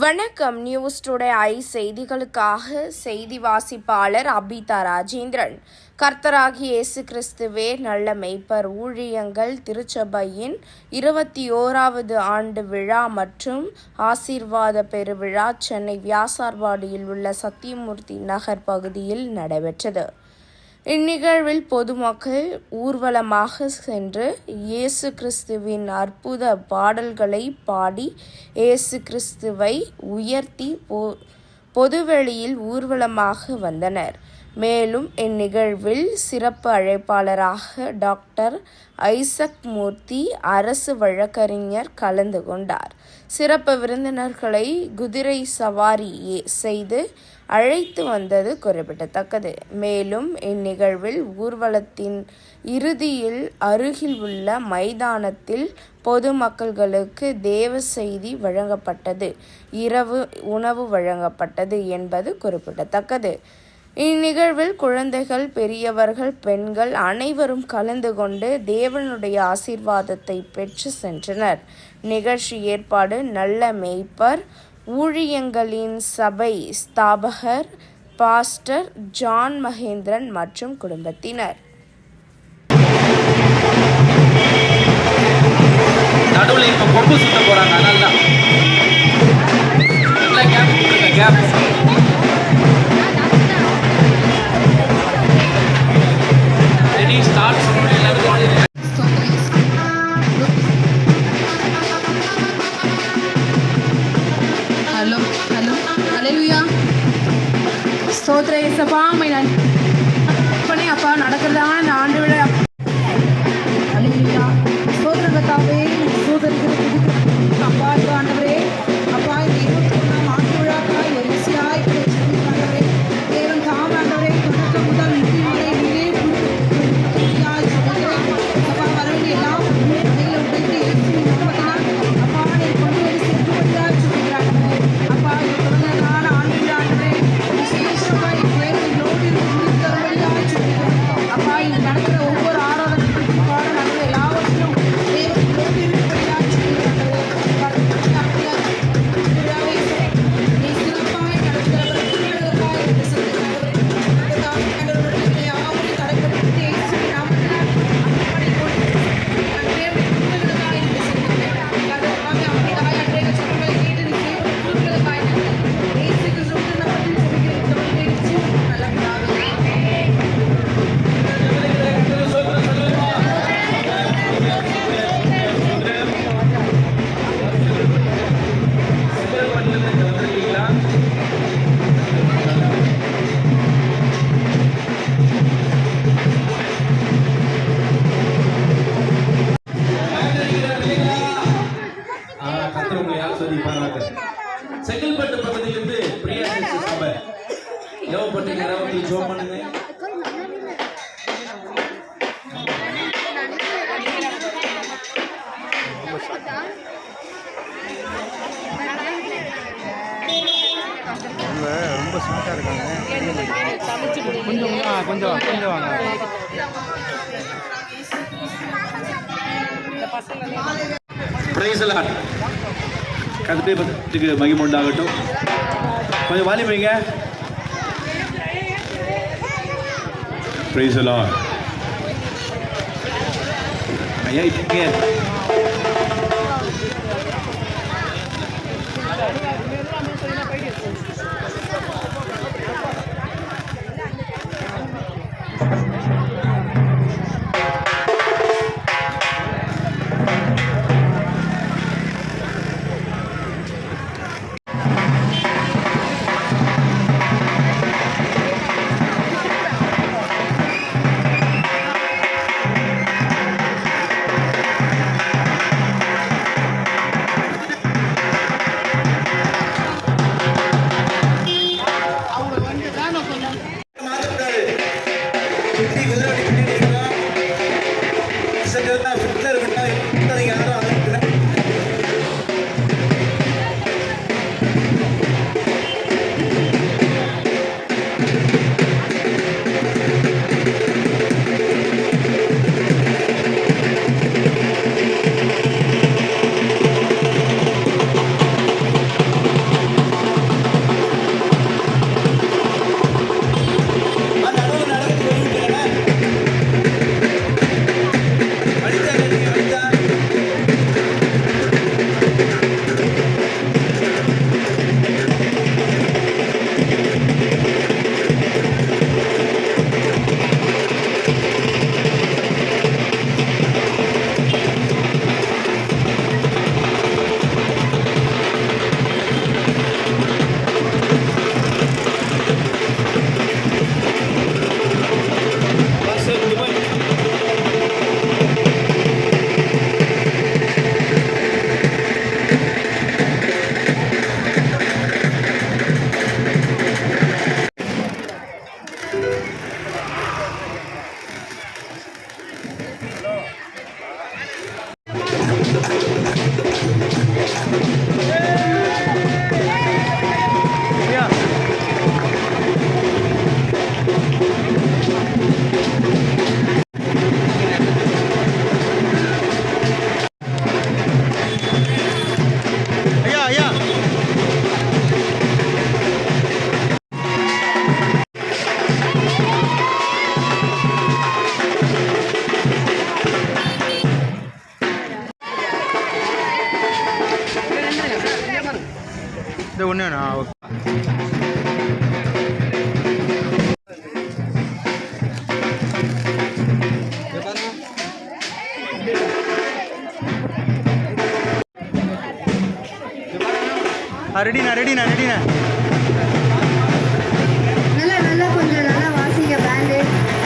வணக்கம். News today I செய்திகளுக்காக செய்தி வாசிப்பாளர் அபிதா ராஜேந்திரன். கர்த்தராகிய இயேசு கிறிஸ்துவே நல்ல மேய்ப்பர் ஊழியங்கள் திருச்சபையின் 21வது ஆண்டு விழா மற்றும் ஆசீர்வாத பெருவிழா சென்னை வியாசார்பாடியில் உள்ள சத்தியமூர்த்தி நகர் பகுதியில் நடைபெற்றது. இந்நிகழ்வில் பொதுமக்கள் ஊர்வலமாக சென்று இயேசு கிறிஸ்துவின் அற்புத பாடல்களை பாடி இயேசு கிறிஸ்துவை உயர்த்தி பொதுவெளியில் ஊர்வலமாக வந்தனர். மேலும் இந்நிகழ்வில் சிறப்பு அழைப்பாளராக டாக்டர் ஐசக் மூர்த்தி அரசு வழக்கறிஞர் கலந்து கொண்டார். சிறப்பு விருந்தினர்களை குதிரை சவாரி செய்து அழைத்து வந்தது குறிப்பிடத்தக்கது. மேலும் இந்நிகழ்வில் ஊர்வலத்தின் இறுதியில் அருகில் உள்ள மைதானத்தில் பொதுமக்களுக்கு தேவ செய்தி வழங்கப்பட்டது, இரவு உணவு வழங்கப்பட்டது என்பது குறிப்பிடத்தக்கது. இந்நிகழ்வில் குழந்தைகள், பெரியவர்கள், பெண்கள் அனைவரும் கலந்து கொண்டு தேவனுடைய ஆசீர்வாதத்தை பெற்று சென்றனர். நிகழ்ச்சி ஏற்பாடு நல்ல மேய்ப்பர் ஊழியங்களின் சபை ஸ்தாபகர் பாஸ்டர் ஜான் மகேந்திரன் மற்றும் குடும்பத்தினர். ஸ்தோத்திர இயேசப்பா, பண்ணி அப்பா நடக்கிறதான இந்த ஆண்டு விழா ஸ்தோத்திர கர்த்தாவே, அப்பா ஆண்டவரே, அப்பா இந்த 21ஆம் ஆண்டு விழாக்காய் வரிசையாய் ஆண்டவரே தேவன் தாம் ஆண்டவரே தொடக்கம் முதல் இறுதி வரை நீரே அப்பா வர வேண்டிய எல்லா தடைகளை உடைத்து இயேசுவின் நாமத்தினால் அப்பா நீ கொண்டு வந்து சேர்க்கும்படியாய் சொல்கிறார். அப்பா இது தொடர்ந்ததான ஆண்டு விழா ஆண்டவரே விசேஷமாய் தேவனோடு முடித்தரும்படியாய் சொல்கிறார். அப்பா இங்கு நடக்கிற ஒவ்வொரு ஆராதனைக்கும் பாடல் நடந்த எல்லாவற்றிலும் தேவனோடு இருக்கும்படியாய் சொல்கிறார். செங்கல்பட்டு பகுதியிலிருந்து பிரியா சபை தேவைப்பட்டீங்க, யாராவது ஜோம் பண்ணுங்க. ரொம்ப ஸ்வீட்டாக இருக்காங்க. கொஞ்சம் வாங்க. Praise the Lord. கர்த்தருக்கு மகிமை உண்டாகட்டும். கொஞ்சம் வாலி வைங்க. Praise the Lord. ஐயா இங்கே ஒன்று வேணா ஓகே. ரெடிண்ணா ரெடிண்ணா ரெடிண்ணா. நல்லா கொஞ்சம் நல்லா வாசிங்க பேண்டு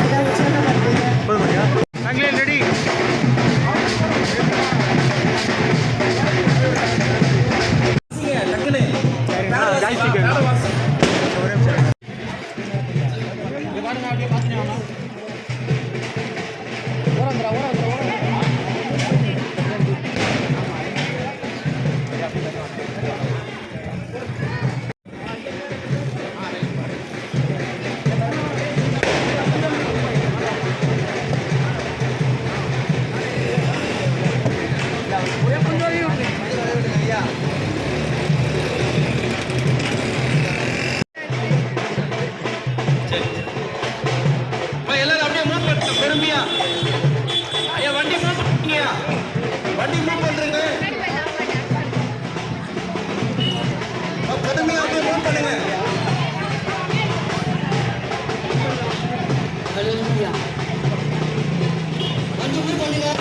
அதான் உற்சாகப்படுத்துங்க. போதும் பண்ணியா நாங்களே ரெடி. டக்குனு ஜாய்ஸ்டிக் மேல வாசி. ஒரே நிமிஷம். எல்லாரும் அப்படியே மூவ் பண்ணுங்க பெருமையா. ஐயா வண்டி மூவ் பண்ணுங்க. வண்டி மூவ் பண்றீங்க. பெருமையா அப்படியே மூவ் பண்ணுங்க. வண்டி மூவ் பண்ணுங்க.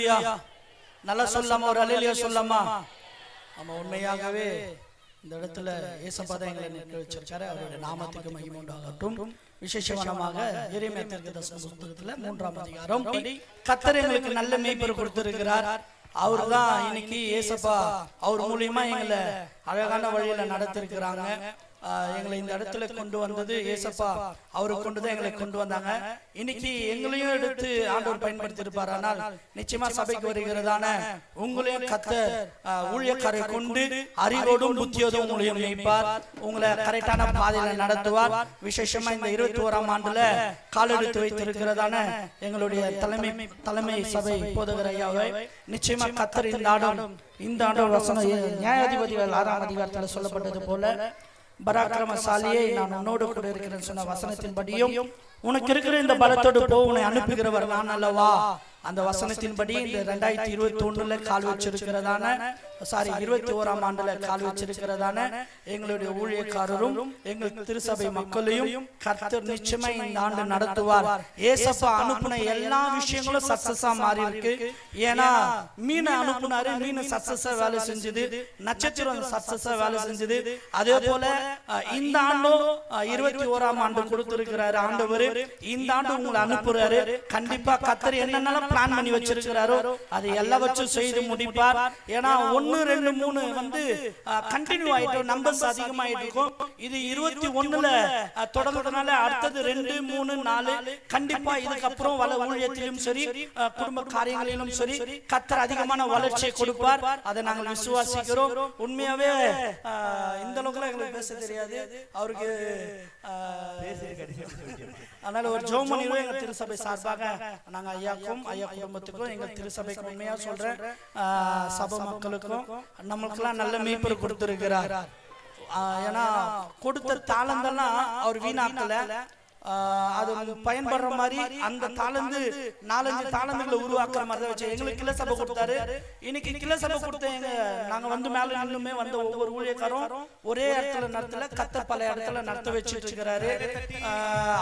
அல்லேலூயா. நல்லா சொல்லாமா, ஒரு அல்லேலூயா சொல்லாமா? ஆமா, உண்மையாகவே இந்த இடத்துல ஏசப்பா தான் எங்களை நிற்க வச்சிருக்காரு. அவருடைய நாமத்துக்கு மகிமை உண்டாகட்டும். விசேஷமானமாக எரேமியா தீர்க்கதரிசன புத்தகத்துல 3ஆம் அதிகாரம், கர்த்தர் எங்களுக்கு நல்ல மேய்ப்பர் கொடுத்திருக்கிறார். அவர் தான் இன்னைக்கு ஏசப்பா அவர் மூலியமா எங்களை அழகான வழியில நடத்திருக்கிறாங்க. எங்களை இந்த இடத்துல கொண்டு வந்தது ஏசப்பா அவரை கொண்டுதான் எங்களை கொண்டு வந்தாங்க. இன்னைக்கு எங்களையும் எடுத்து ஆண்டவர் பயன்படுத்தி இருப்பார். ஆனால் நிச்சயமா சபைக்கு வருகிறதான உங்களையும் கர்த்தர் ஊழியக்காரை கொண்டு அறிவோடும் புத்தியோடும் உங்களையும் மேய்ப்பார். உங்களை கரெக்டான பாதையில நடத்துவார். விசேஷமா இந்த 21ஆம் ஆண்டுல காலெடுத்து வைத்திருக்கிறதான எங்களுடைய தலைமை சபை போதகர் ஐயாவை நிச்சயமா கர்த்தர் இந்த ஆண்டு வசனம் நியாயாதிபதிகள் 6ஆம் அதிகாரத்தில் சொல்லப்பட்டது போல, பராக்கிரமசாலியே நான் உன்னோடு கூட இருக்கிறேன் சொன்ன வசனத்தின்படியும் உனக்கு இருக்கிற இந்த பலத்தோடு போ, உன்னை அனுப்புகிறவர் நான் அல்லவா. அந்த வசனத்தின்படி இந்த 2021 கால் வச்சிருக்கிறதான 21ஆம் ஆண்டுல கால் வச்சிருக்கிறதான எங்களுடைய ஊழியக்காரரும் எங்கள் திருசபை மக்களையும் கர்த்தர் நிச்சயமா இந்த ஆண்டு நடத்துவார். ஏசப்பா அனுப்புன எல்லா விஷயங்களும் சக்சஸா மாறி இருக்கு. ஏன்னா மீனை அனுப்புனாரு, மீன் சக்சஸா வேலை செஞ்சது, நட்சத்திரம் சக்சஸா வேலை செஞ்சது. அதே போல இந்த ஆண்டும் 21ஆம் ஆண்டு கொடுத்திருக்கிறாரு ஆண்டவர். இந்த ஆண்டு உங்களை அனுப்புறாரு. கண்டிப்பா கர்த்தர் என்னென்ன பிளான் பண்ணி வச்சிருக்கிறாரோ அது எல்லாவற்றும் செய்து முடிப்பார். ஏன்னா 1, 2, 3 வந்து கண்டினியூ ஆயிட்டு நம்பர்ஸ் அதிகமாயிட்டு இருக்கும். இது 21ல தொடங்குறதுனால அடுத்தது 2, 3, 4 கண்டிப்பா இதுக்கப்புறம் வள ஊழியத்திலும் சரி குடும்ப காரியங்களிலும் சரி கர்த்தர் அதிகமான வளர்ச்சியை கொடுப்பார். அதை நாங்கள் விசுவாசிக்கிறோம். உண்மையாவே இந்த அளவுக்குலாம் எங்களுக்கு பேச தெரியாது அவருக்கு. அதனால ஒரு ஜெபம் பண்ணிடுவோம். எங்க திருசபை சார்பாக நாங்க ஐயாக்கும் ஐயா குடும்பத்துக்கும் எங்க திருசபைக்கு உண்மையா சொல்றேன், சபை மக்களுக்கும் நம்மளுக்கெல்லாம் நல்ல மேய்ப்பர் கொடுத்திருக்கிறார். ஏன்னா கொடுத்த தாளந்தெல்லாம் அவர் வீணாக்கல. அது பயன்படுற மாதிரி அந்த தாளந்து 4-5 தாளந்துகளை உருவாக்குற மாதிரி தான் வச்சு எங்களுக்கு கிளை சபை கொடுத்தாரு. இன்னைக்கு கிளை சபை கொடுத்த நாங்க வந்து மேல நின்னுமே வந்த ஒவ்வொரு ஊழியக்காரும் ஒரே இடத்துல நடத்தல, கர்த்தர் பல இடத்துல நடத்த வச்சுட்டு இருக்கிறாரு.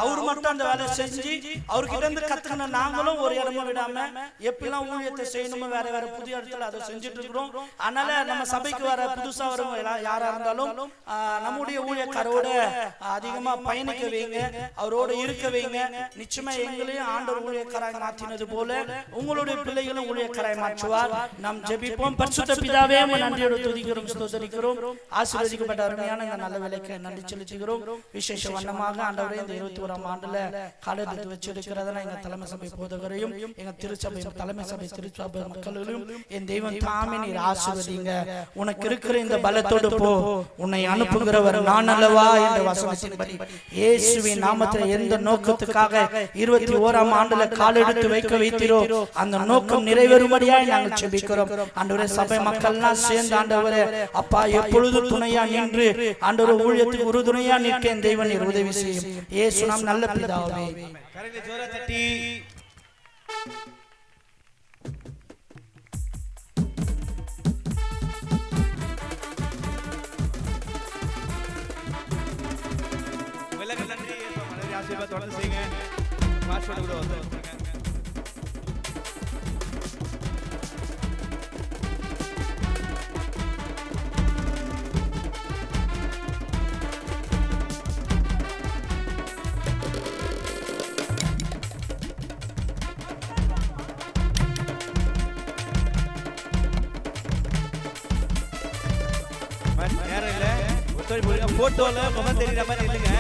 அவரு மட்டும் அந்த வேலை செஞ்சு அவர்கிட்ட இருந்து கத்துக்கின நாங்களும் ஒரு இடமும் விடாம எப்படிலாம் ஊழியத்தை செய்யணுமோ வேற வேற புதிய இடத்துல அதை செஞ்சுட்டு இருக்கிறோம். அதனால நம்ம சபைக்கு வர புதுசா வரவங்க யாரா இருந்தாலும் நம்முடைய ஊழியக்காரோட அதிகமா பயணிக்க வைங்க, அவரோட இருக்க வைங்க. நிச்சயமா எங்களையும் ஆண்டவர் ஊழியக்காராய் மாற்றினது போல உங்களுடைய பிள்ளைகளும் ஊழியக்காராய் மாற்றுவார். நாம் ஜெபிப்போம். பரிசுத்த பிதாவே, நன்றியோடு துதிக்கிறோம், ஸ்தோத்திரிக்கிறோம். ஆசீர்வதிக்கப்பட்ட அருமையான இந்த நல்ல வேலைக்கு நன்றி செலுத்துகிறோம். விசேஷ வண்ணமாக ஆண்டவரே இந்த 21ஆம் ஆண்டுல காலெடுத்து வச்சிருக்கிறதான எங்க தலைமை சபை போதகரையும் எங்க திருச்சபை தலைமை சபை திருச்சபை மக்களையும் என் தெய்வம் தாமே நீர் ஆசீர்வதிங்க. உனக்கு இருக்கிற இந்த பலத்தோடு போ, உன்னை அனுப்புகிறவர் நான் அல்லவா என்ற வசனத்தின்படி இயேசுவின் நாமத்தில் எந்த நோக்கத்துக்காக 21ஆம் ஆண்டுல கால் எடுத்து வைக்க வைத்தீரோ அந்த நோக்கம் நிறைவேறும்படியாய் நாங்கள் ஜெபிக்கிறோம். ஆண்டவரே சபை மக்கள்லாம் சேர்ந்து ஆண்டவரே அப்பா எப்பொழுது துணையா நின்று ஆண்டவரே ஊழியத்துக்கு உறுதுணையா நிற்க என் தெய்வன் நீர் உதவி செய்யும். இயேசு நாம் நல்ல பிதாவே. கரங்களை ஜோரா தட்டி தொடர்ந்து செய்யுங்க. மாஸ்டரோட கூட வந்து நேரம் இல்லை. ஒத்துழைப்பு போட்டோல முகம் தெரியுற மாதிரி இல்லைங்க.